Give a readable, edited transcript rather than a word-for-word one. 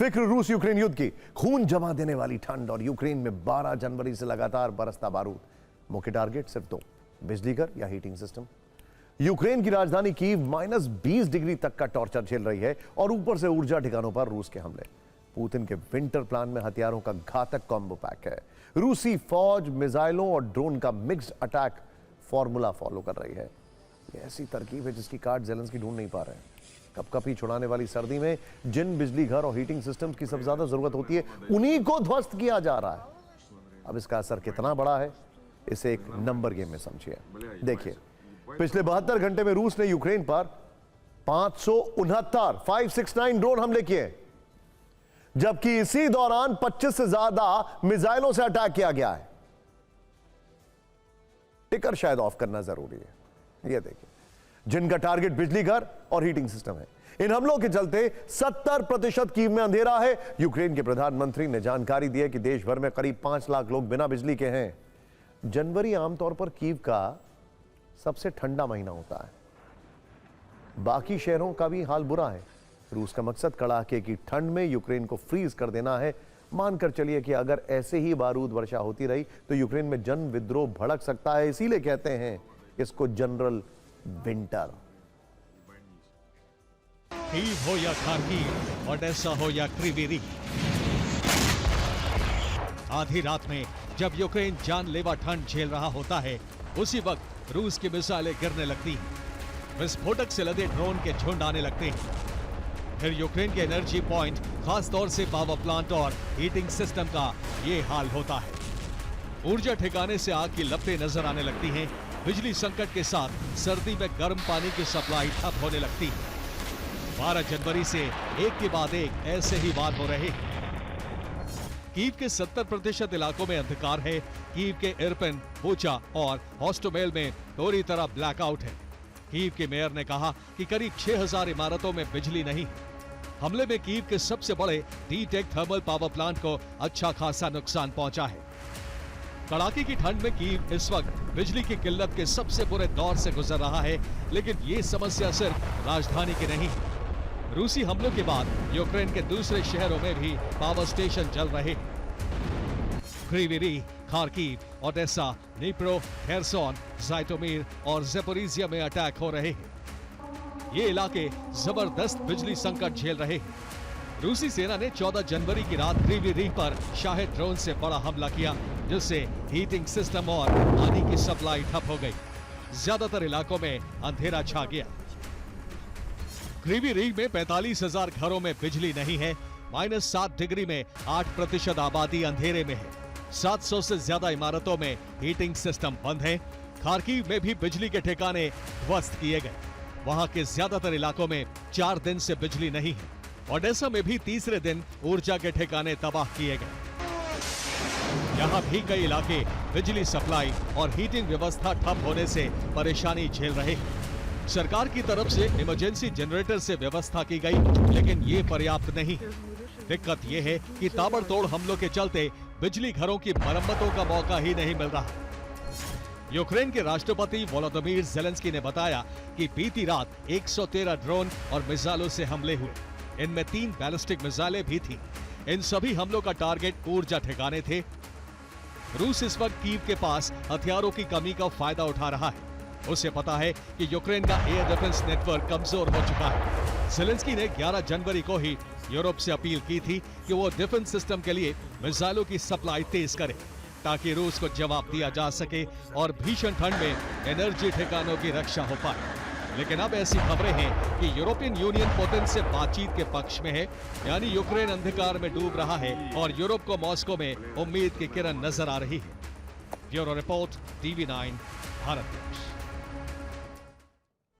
फिक्र रूस यूक्रेन युद्ध की। खून जमा देने वाली ठंड और यूक्रेन में 12 जनवरी से लगातार बरसता बारूद। मुख्य टारगेट सिर्फ दो, बिजली घर या हीटिंग सिस्टम। यूक्रेन की राजधानी कीव -20 डिग्री तक का टॉर्चर झेल रही है और ऊपर से ऊर्जा ठिकानों पर रूस के हमले। पुतिन के विंटर प्लान में हथियारों का घातक कॉम्बो पैक है। रूसी फौज मिसाइलों और ड्रोन का मिक्स्ड अटैक फॉर्मूला फॉलो कर रही है। ये ऐसी तरकीब है जिसकी काट ज़ेलेंस्की ढूंढ नहीं पा रहे हैं। कपकपी छुड़ाने वाली सर्दी में जिन बिजली घर और हीटिंग सिस्टम्स की सबसे ज्यादा जरूरत होती है, उन्हीं को ध्वस्त किया जा रहा है। अब इसका असर कितना बड़ा है, इसे एक नंबर गेम में समझिए। देखिए, पिछले 72 घंटे में रूस ने यूक्रेन पर 569 ड्रोन हमले किए, जबकि इसी दौरान 25 से ज्यादा मिसाइलों से अटैक किया गया है। टिकर शायद ऑफ करना जरूरी है। यह देखिए, जिनका टारगेट बिजली घर और हीटिंग सिस्टम है। इन हमलों के चलते 70% कीव में अंधेरा है। यूक्रेन के प्रधानमंत्री ने जानकारी दी है कि देश भर में करीब 5 लाख लोग बिना बिजली के हैं। जनवरी आमतौर पर कीव का सबसे ठंडा महीना होता है। बाकी शहरों का भी हाल बुरा है। रूस का मकसद कड़ाके की ठंड में यूक्रेन को फ्रीज कर देना है। मानकर चलिए कि अगर ऐसे ही बारूद वर्षा होती रही तो यूक्रेन में जन विद्रोह भड़क सकता है। इसीलिए कहते हैं इसको जनरल विंटर। कीव हो या खार्किव, ओडेसा हो या क्रीवी रीह, आधी रात में जब यूक्रेन जानलेवा ठंड झेल रहा होता है, उसी वक्त रूस की मिसाइलें गिरने लगती हैं। विस्फोटक से लदे ड्रोन के झुंड आने लगते हैं। फिर यूक्रेन के एनर्जी पॉइंट, खास तौर से पावर प्लांट और हीटिंग सिस्टम का ये हाल होता है। ऊर्जा ठिकाने से आग की लपटें नजर आने लगती हैं। बिजली संकट के साथ सर्दी में गर्म पानी की सप्लाई ठप होने लगती है। 12 जनवरी से एक के बाद एक ऐसे ही वार हो रहे हैं। कीव के 70% इलाकों में अंधकार है। कीव के इरपिन, बुचा और हॉस्टोमेल में पूरी तरह ब्लैकआउट है। कीव के मेयर ने कहा कि करीब 6000 इमारतों में बिजली नहीं। हमले में कीव के सबसे बड़े डी-टेक थर्मल पावर प्लांट को अच्छा खासा नुकसान पहुंचा है। कड़ाके की ठंड में कीव इस वक्त बिजली की किल्लत के सबसे बुरे दौर से गुजर रहा है, लेकिन ये समस्या सिर्फ राजधानी की नहीं। रूसी हमलों के बाद यूक्रेन के दूसरे शहरों में भी पावर स्टेशन जल रहे हैं। Kryvyi Rih, Kharkiv, Odesa, Dnipro, Kherson, Zhytomyr और ज़ेपोरिजिया में अटैक हो रहे हैं। ये इलाके जबरदस्त बिजली संकट झेल रहे हैं। रूसी सेना ने 14 जनवरी की रात क्रीवी रीह पर शाहिद ड्रोन से बड़ा हमला किया, जिससे हीटिंग सिस्टम और पानी की सप्लाई ठप हो गई। ज्यादातर इलाकों में अंधेरा छा गया। क्रीवी रीह में 45,000 घरों में बिजली नहीं है। -7 डिग्री में 8% आबादी अंधेरे में है। 700 से ज्यादा इमारतों में हीटिंग सिस्टम बंद है। खार्किव में भी बिजली के ठिकाने ध्वस्त किए गए। वहां के ज्यादातर इलाकों में 4 दिन से बिजली नहीं है। ओडेसा में भी तीसरे दिन ऊर्जा के ठिकाने तबाह किए गए। यहाँ भी कई इलाके बिजली सप्लाई और हीटिंग व्यवस्था ठप होने से परेशानी झेल रहे हैं। सरकार की तरफ से इमरजेंसी जनरेटर से व्यवस्था की गई, लेकिन ये पर्याप्त नहीं। दिक्कत ये है कि ताबड़तोड़ हमलों के चलते बिजली घरों की मरम्मतों का मौका ही नहीं मिल रहा। यूक्रेन के राष्ट्रपति वोलोदिमीर ज़ेलेंस्की ने बताया कि बीती रात 113 ड्रोन और मिसाइलों से हमले हुए। इनमें 3 बैलिस्टिक मिसाइलें भी थी। इन सभी हमलों का टारगेट ऊर्जा ठिकाने थे। रूस इस वक्त कीव के पास हथियारों की कमी का फायदा उठा रहा है। उसे पता है कि यूक्रेन का एयर डिफेंस नेटवर्क कमजोर हो चुका है। ज़ेलेंस्की ने 11 जनवरी को ही यूरोप से अपील की थी कि वो डिफेंस सिस्टम के लिए मिसाइलों की सप्लाई तेज करे, ताकि रूस को जवाब दिया जा सके और भीषण ठंड में एनर्जी ठिकानों की रक्षा हो पाए। लेकिन अब ऐसी खबरें हैं कि यूरोपियन यूनियन पुतिन से बातचीत के पक्ष में है, यानी यूक्रेन अंधकार में डूब रहा है और यूरोप को मॉस्को में उम्मीद की किरण नजर आ रही है। Bureau report, TV9 Bharat.